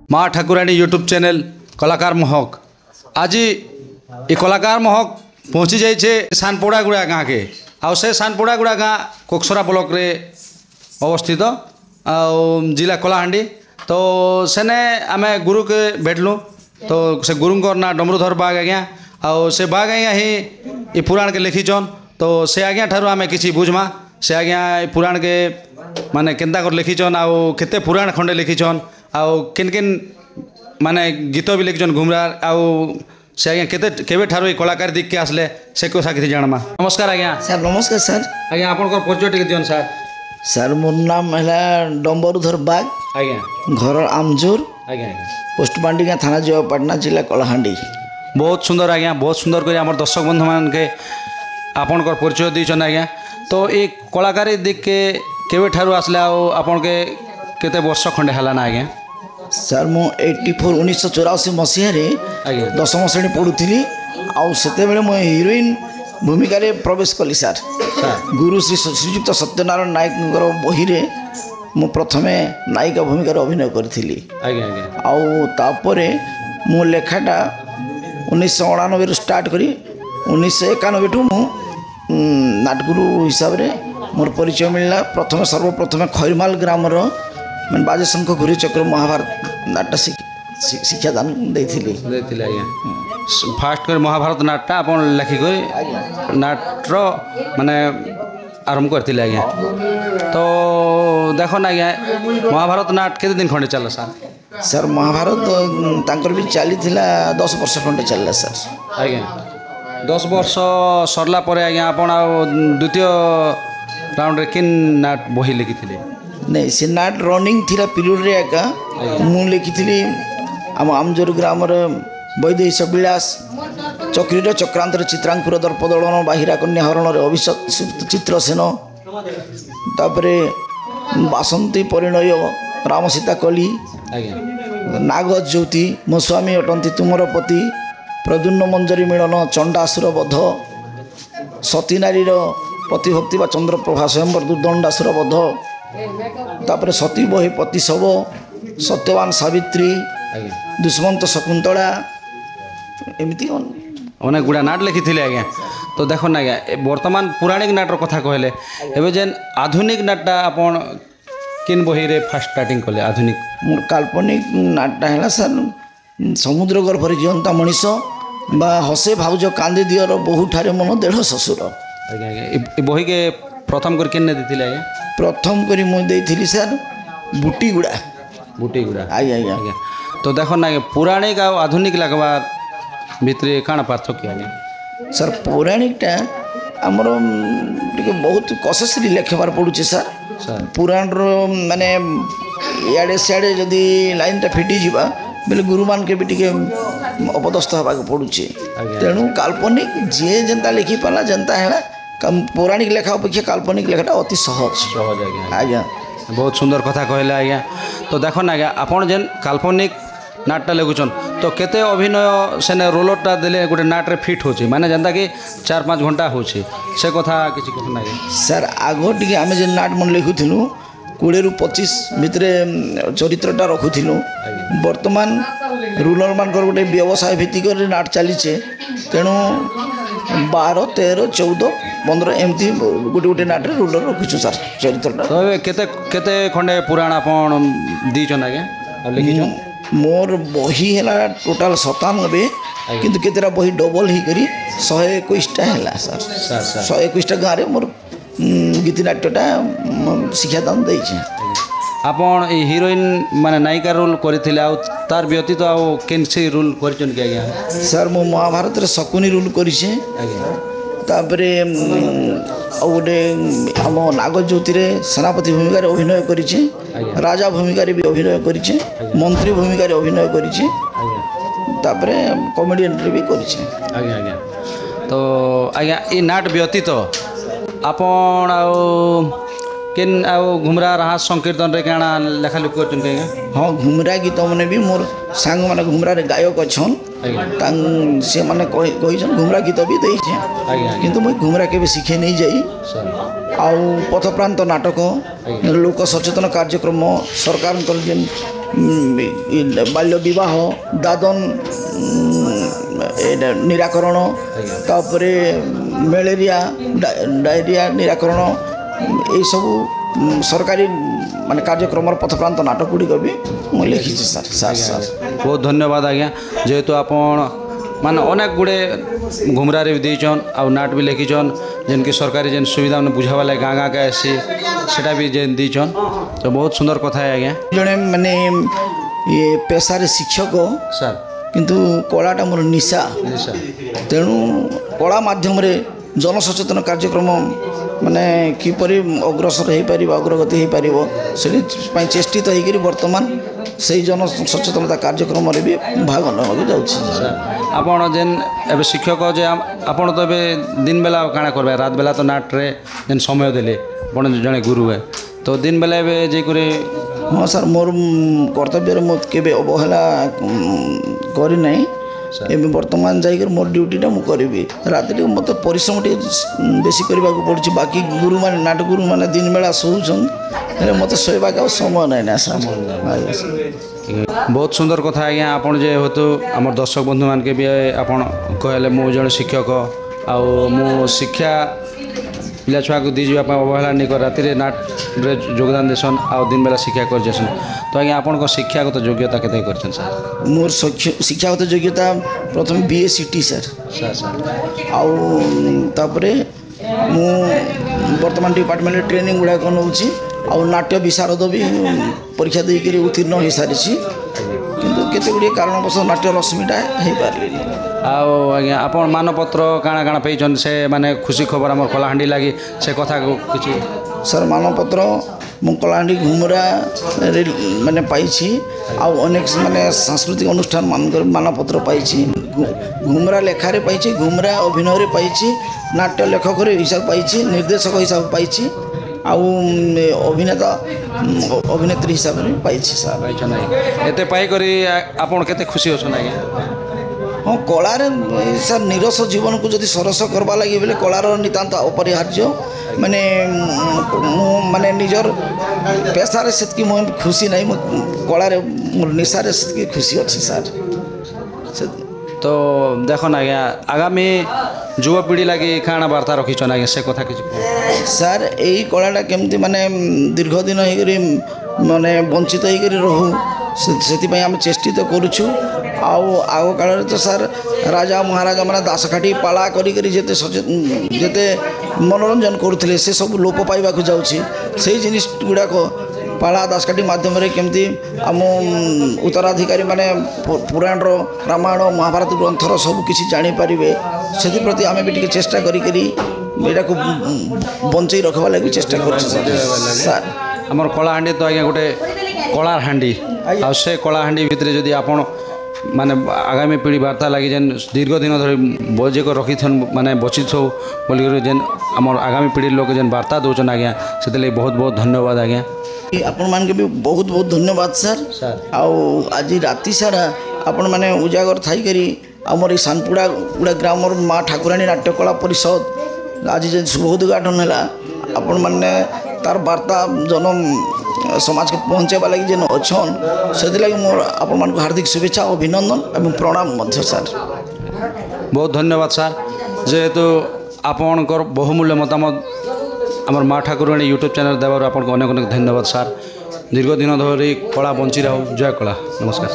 माँ ठाकुराणी YouTube channel कलाकार महक आज ये कलाकार महक पहुँची जाइए सानपोड़ा गुड़ा गाँ के आउ से सानपोड़ा गुड़ा गाँ कोकसरा ब्लॉक रे अवस्थित जिला कलाहांडी तो सेने आमे गुरु के भेटलु तो से गुरुंकर ना डमरूधर बाग आज्ञा आउ से बाग आज्ञा ही ये पुराण के लिखीचन तो से आज्ञा ठारू आमे किसी बुझमा से आज्ञा पुराण के माने केन्ता कर लिखीचन आउ केते पुराण खंडे लिखीचन आउ किन किन माने गीत भी लिखीचन घुमरार आउ से आज्ञा केते केबे ठारू कलाकार दिख के आसले से कोसा किसी जानमा। नमस्कार आज्ञा। सर नमस्कार सर। आज्ञा आपनकर परिचय टिके दियन सर। सर मोर नाम है डम्बरूधर बाग आज्ञा घर आमजोर आज्ञा पोस्ट बांडिगा थाना जवापाटना जिला कलाहांडी। बहुत सुंदर आज्ञा बहुत सुंदर कर आम दर्शक बंधु मान के आपनकर परिचय दीचन आज्ञा। तो ये कलाकारी दिख के केवे ठारू आसले आपन के केते वर्ष खंडे हला ना आज्ञा। सर मु 84 1984 मसीह रे दशम श्रेणी पढ़ुली आउ सेते बेले मु हीरोइन भूमिका रे प्रवेश कली सर। गुरु श्री श्रीजुक्त सत्यनारायण नायक बही रे मु प्रथमे नायिका भूमिका रे अभिनय करथिली आउ तापरे मु लेखाटा 1999 स्टार्ट करी 1991 टू मु नाटगुरु हिसाब रे मोर परिचय मिलला। प्रथम सर्वप्रथम खैरमाल ग्राम रो मैं बाजशंख घुरी चक्र महाभारत नाट्य शिक्षादान देथिली आज्ञा। फास्ट कर महाभारत नाटटा आपन लिखिक नाटर माने आरंभ करथिले आज्ञा। तो देखो ना आज्ञा महाभारत नाट केते दिन खंडे चला सर। सर महाभारत तांकर भी चली 10 वर्ष खंडे चलला सर आज्ञा। 10 वर्ष सरला परे आज्ञा आपन द्वितीय राउंड रे किन नाट बही लिखिथिले। नहीं से नाट रनिंग थिला पीरियड रे एका मु लिखिथिली आम आमजोर ग्राम रे वैदेश विलास चक्रीर चक्रांतर चित्रांकुर दर्पदलन बाहिरा कन्या हरण रे अभिषेक चित्रसेन तापरे बासंती परिणय राम सीता कली नाग ज्योति मो स्वामी अटंती तुमर पति प्रद्युन्न मंजरी मिलन चंडासुर वध सती नारीर पतिभक्ति व चंद्रप्रभा स्वयंवर दुर्दंडासुर वध तापरे सती बही पति शव सत्यवान सावित्री दुष्मंत शकुंतला एमती अनेक गुड़ा नाट लिखी आज्ञा। तो देखो ना आज्ञा वर्तमान पौराणिक नाटर कथा कहले एवं जेन आधुनिक नाटा आपन किन बही रे फास्ट स्टार्टिंग कले आधुनिक मोर काल्पनिक नाटा है सर समुद्र गर्भर जीवंता मनीष बा हसे भाउज कांदी दियर बहु ठारे मन देढ़ ससुर आज्ञा आज्ञा बही के प्रथम कर किन देथिले आज्ञा। प्रथम करी मु देथिली सर बुटीगुड़ा आज्ञा आज्ञा। तो देखो ना पौराणिक आ आधुनिक लगवार भितरे काण पार्थक्य आज्ञा। सर पौराणिकटा आमर टिके बहुत कसेसरी लेखबार पड़ुचे सर पुराण रो माने इाड़े सियाड़े जदि लाइनटा फिटी जीवा बेले गुरु मान के भी टिके अपदस्थ हवा पड़ुचे तेणु काल्पनिक जे जनता लिखि पाला जनता है पौराणिक लेखा अपेक्षा काल्पनिक लेखाटा अति सहज आज्ञा। बहुत सुंदर कथा कहले आज्ञा। तो देखो ना आज्ञा आपन जेन काल्पनिक नाटटा लिखुचन तो केते अभिनय सेने रोलरटा देले गोटे नाट रे फिट होची माने जनता कि 4-5 घंटा होची से कथा किछि कथा ना सर आगो टिके आमे जे नाट मन लिखुथिलु 20 ରୁ 25 भितरे चरित्रटा रखुथिलु वर्तमान रूलर मानकर गोटे व्यवसाय भित्तिक नाट चलीचे तेणु 12, 13, 14, 15 एमती गोटे गोटे नाट रूलर रखुछु सर चरित्रटा। तो केते केते खंडे पुराण आपन दीचन आज्ञा लिखिचन। मोर बही है टोटाल 97 किंतु केतेरा बही डबल ही करी 121टा है सर 121टा गाँव में मोर गीतिनाट्यटा शिक्षादान देछे। आपन हीरोइन माने नायिका रोल करथिले आ तार व्यतीत आ केनसी रोल करचन के आज्ञा। सर मो महाभारत रे शकुनी रोल करिछे आज्ञा। तापरे गोटे आम नागज्योति रे सेनापति भूमिका रे अभिनय करिछे राजा भूमिका रे भी अभिनय करिछे मंत्री भूमिका रे अभिनय करिछे तापरे कॉमेडियन रे भी करिछे आज्ञा आज्ञा। तो आज्ञा ई नाट व्यतीत आपन आ किन आ घुमरा रास संकीर्तन रे काना लेखा लिख करचन के आज्ञा। हाँ घुमरा गीत मैंने भी मोर सांग माने घुमरा रे गायक अच्छन से माने कहिछन घुमरा गीत भी देइछे किंतु मैं घुमरा के भी सीखे नहीं जाई आउ पथप्रांत नाटक लोक सचेतन कार्यक्रम सरकार जेन बाल्य विवाह दादन निराकरण तापरे मलेरिया डायरिया निराकरण ये सब सरकारी माने कार्यक्रम पथप्रांत नाटक गुड़िक भी मुझे लिखी सर सर सर बहुत धन्यवाद आज्ञा जेहेतु आपण माने अनेक गुड़े घुमरारे भी देचन आउ नाट भी लिखिछन जेन की सरकारी जेन सुविधा मैंने बुझावा लगे गाँ गाँ के आसी सेटा भी जेन दीचन तो बहुत सुंदर कथा है आज्ञा जड़े माने ये पेशार शिक्षक सर किंतु कलाटा मोर निशा तेणु कला माध्यम जनसचेतन कार्यक्रम माने किपरि अग्रसर हो पार अग्रगति हो पार से चेष्टित होकर बर्तमान से जन सचेतनता कार्यक्रम भी भाग नवा जाऊँ आपण जेन एबे शिक्षक जे आपण तो एबे दिन बेला काଣା करबे रात बेला तो नाट रे जेन समय देले आपण जने गुरु है तो दिन बेला एबे जे करे हाँ सर मोर कर्तव्य मत केबे अवहेला करी नहीं एवं वर्तमान जाकर मोर ड्यूटीटा मुझे करी रात मत परिश्रम बेसी करने पड़ी बाकी गुरु मैंने नाट गुरु मैंने दिन बेला शोचन मत शोवाक समय ना ना सर बहुत सुंदर कथा आज्ञा आपण जे हेतु आम दर्शक बंधु मान के भी आपण कहले मु जन शिक्षक आउ मु शिक्षा पिला छुआ को दीजा अवहेला नहीं कर राति नाट रे योगदान देसन आउ दिन बेला शिक्षा कर जेसन तो आज्ञा आपण को शिक्षागत योग्यता केते करछन सर मोर शिक्षागत योग्यता प्रथम बीए सीटी सर आउ तापरे मु वर्तमान डिपार्टमेंट ट्रेनिंग गुड़ा नौची आउ नाट्य विशारद भी परीक्षा देकर उत्तीर्ण हो सारी किंतु केते गुड़े कारणवश नाट्य रश्मिटा हो पारे आउ आज्ञा आपण मानपत्र काଣା काଣା पेचन से माने खुशी खबर हमर कलाहांडी लागि से कथा को किछि सर मानपत्र मु कलाहांडी घुमरा माने पाइछि आउ अनेक माने सांस्कृतिक अनुष्ठान मानपत्र पाइछि घुमरा लेखारे पाइछि घुमरा अभिनय रे पाइछि नाट्य लेखक हिसाब पाइछि निर्देशक हिसाब पाइछि आउ अभिनेता अभिनेत्री हिसाब रे पाइछि सर एते पाई करी आपण केते खुशी होछन आज्ञा हाँ कलार सर निरस जीवन को जदि सरस करवा लगे बोले कलार नितांत अपरिहार्य माने माने निजर पेशार से खुशी नहीं कलार मोर निशार से खुशी अच्छी सर तो देखो ना आज्ञा आगामी युवपीढ़ी लगी काଣା वार्ता रखीछन आज्ञा से कथा किछि सर यही कलाटा केमती माने दीर्घ दिन होकर माने वंचित होकर रहू से आम चेष्टित करुछु आउ आग काल तो सर राजा महाराजा मैंने दासकाठी पाला करते मनोरंजन करुले से सब लोप पाइबा जाऊँगी से जिनिस गुड़ाक पाला दासकाठी माध्यम केमती आम उत्तराधिकारी माने पुराण रामायण महाभारत ग्रंथर सब किसी जापर से प्रति आम भी टे चेष्टा करी को बंचई रखा लगे चेष्टा कर सर आमर कलाहांडी तो आज्ञा गोटे कलार हांडी आ से कलाहांडी भितर जदि आपण माने आगामी पीढ़ी वार्ता लगी जेन दीर्घ दिन धरी बजेक रखी माने बची थो बोल जेन आमर आगामी पीढ़ी लोक जेन वार्ता दौन आज्ञा से बहुत बहुत धन्यवाद आज्ञा आपण मान के भी बहुत बहुत धन्यवाद सर आउ आज राति सारा आपण माने उजागर थाई करी आमर ये सानपुड़ा गुड़ा ग्राम माँ ठाकुराणी नाट्यकला परिषद आज जो शुभ उद्घाटन है आपण मैंने तार वार्ता जन समाज को पहुँचावा लगी जेन अच्छन से मोर आपण मान हार्दिक शुभेच्छा अभिनंदन और प्रणाम मध्य सर बहुत धन्यवाद सर जेहेतु आपणकर बहुमूल्य मतामत आमर माँ ठाकुराणी यूट्यूब चैनल देवर आपको अनेक अनेक धन्यवाद सर दीर्घ दिन धरी कला बंची रहू जय कला नमस्कार।